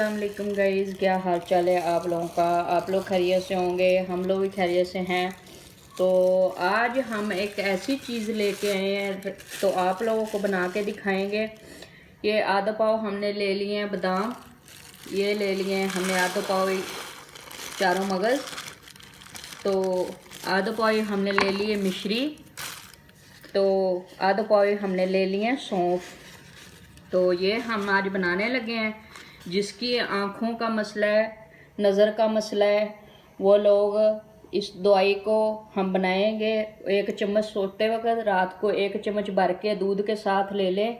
अस्सलाम वालेकुम गाइज़, क्या हाल चाल है आप लोगों का। आप लोग खैरियत से होंगे, हम लोग भी खैरियत से हैं। तो आज हम एक ऐसी चीज़ लेके आए हैं तो आप लोगों को बना के दिखाएंगे। ये आधा पाव हमने ले लिए हैं बादाम, ये ले लिए हैं हमने आधा पाव चारों मगज़, तो आधा पाव हमने ले लिए मिश्री, तो आधा पाव हमने ले लिए सौंफ। तो ये हम आज बनाने लगे हैं। जिसकी आँखों का मसला है, नज़र का मसला है, वो लोग इस दवाई को हम बनाएंगे। 1 चम्मच सोते वक्त रात को 1 चम्मच भर के दूध के साथ ले लें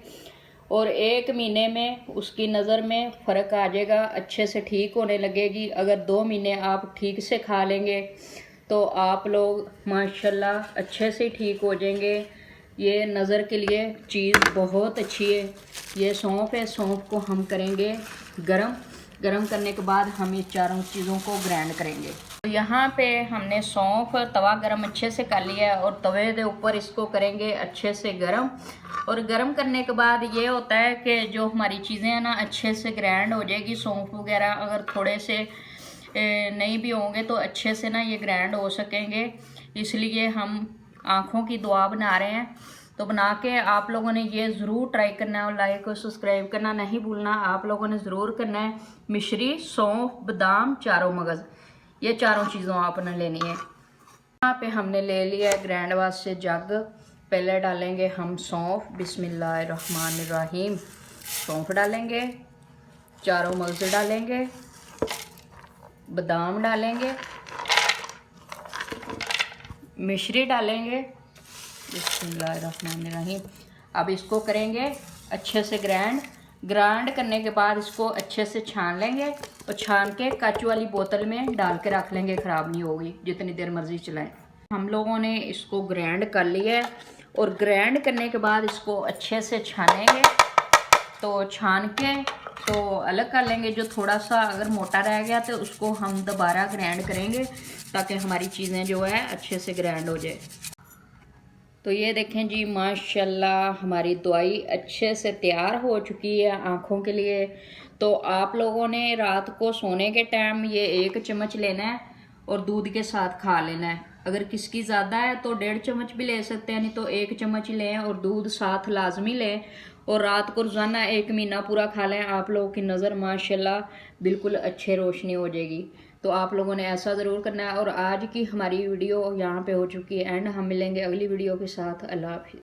और 1 महीने में उसकी नज़र में फ़र्क आ जाएगा, अच्छे से ठीक होने लगेगी। अगर 2 महीने आप ठीक से खा लेंगे तो आप लोग माशाल्लाह अच्छे से ठीक हो जाएंगे। ये नज़र के लिए चीज़ बहुत अच्छी है। ये सौंफ है, सौंफ को हम करेंगे गरम करने के बाद हम ये चारों चीज़ों को ग्राइंड करेंगे। तो यहाँ पे हमने सौंफ तवा गरम अच्छे से कर लिया है और तवे के ऊपर इसको करेंगे अच्छे से गरम। और गरम करने के बाद ये होता है कि जो हमारी चीज़ें हैं ना अच्छे से ग्राइंड हो जाएगी। सौंफ वगैरह अगर थोड़े से नहीं भी होंगे तो अच्छे से ना ये ग्राइंड हो सकेंगे। इसलिए हम आँखों की दुआ बना रहे हैं। तो बना के आप लोगों ने ये ज़रूर ट्राई करना है और लाइक और सब्सक्राइब करना नहीं भूलना। आप लोगों ने ज़रूर करना है। मिश्री, सौंफ, बादाम, चारों मगज़, ये चारों चीज़ों आपने लेनी है। यहाँ पे हमने ले लिया है ग्राइंड वास्ते जग। पहले डालेंगे हम सौंफ, बिस्मिल्लाहिर्रहमानिर्रहीम। सौंफ डालेंगे, चारों मगज़ डालेंगे, बादाम डालेंगे, मिश्री डालेंगे, बिस्मिल्लाहिर्रहमानिर्रहीम। अब इसको करेंगे अच्छे से ग्राइंड करने के बाद इसको अच्छे से छान लेंगे और छान के कांच वाली बोतल में डाल के रख लेंगे, ख़राब नहीं होगी, जितनी देर मर्ज़ी चलाएं। हम लोगों ने इसको ग्राइंड कर लिया है और ग्राइंड करने के बाद इसको अच्छे से छानेंगे। तो छान के तो अलग कर लेंगे। जो थोड़ा सा अगर मोटा रह गया तो उसको हम दोबारा ग्राइंड करेंगे ताकि हमारी चीज़ें जो है अच्छे से ग्राइंड हो जाए। तो ये देखें जी, माशाल्लाह हमारी दवाई अच्छे से तैयार हो चुकी है आँखों के लिए। तो आप लोगों ने रात को सोने के टाइम ये 1 चम्मच लेना है और दूध के साथ खा लेना है। अगर किसकी ज़्यादा है तो 1.5 चम्मच भी ले सकते हैं, नहीं तो 1 चम्मच लें और दूध साथ लाजमी लें। और रात को रोज़ाना 1 महीना पूरा खा लें। आप लोगों की नज़र माशाल्लाह बिल्कुल अच्छे रोशनी हो जाएगी। तो आप लोगों ने ऐसा ज़रूर करना है। और आज की हमारी वीडियो यहाँ पे हो चुकी है एंड हम मिलेंगे अगली वीडियो के साथ। अल्लाह हाफ़िज़।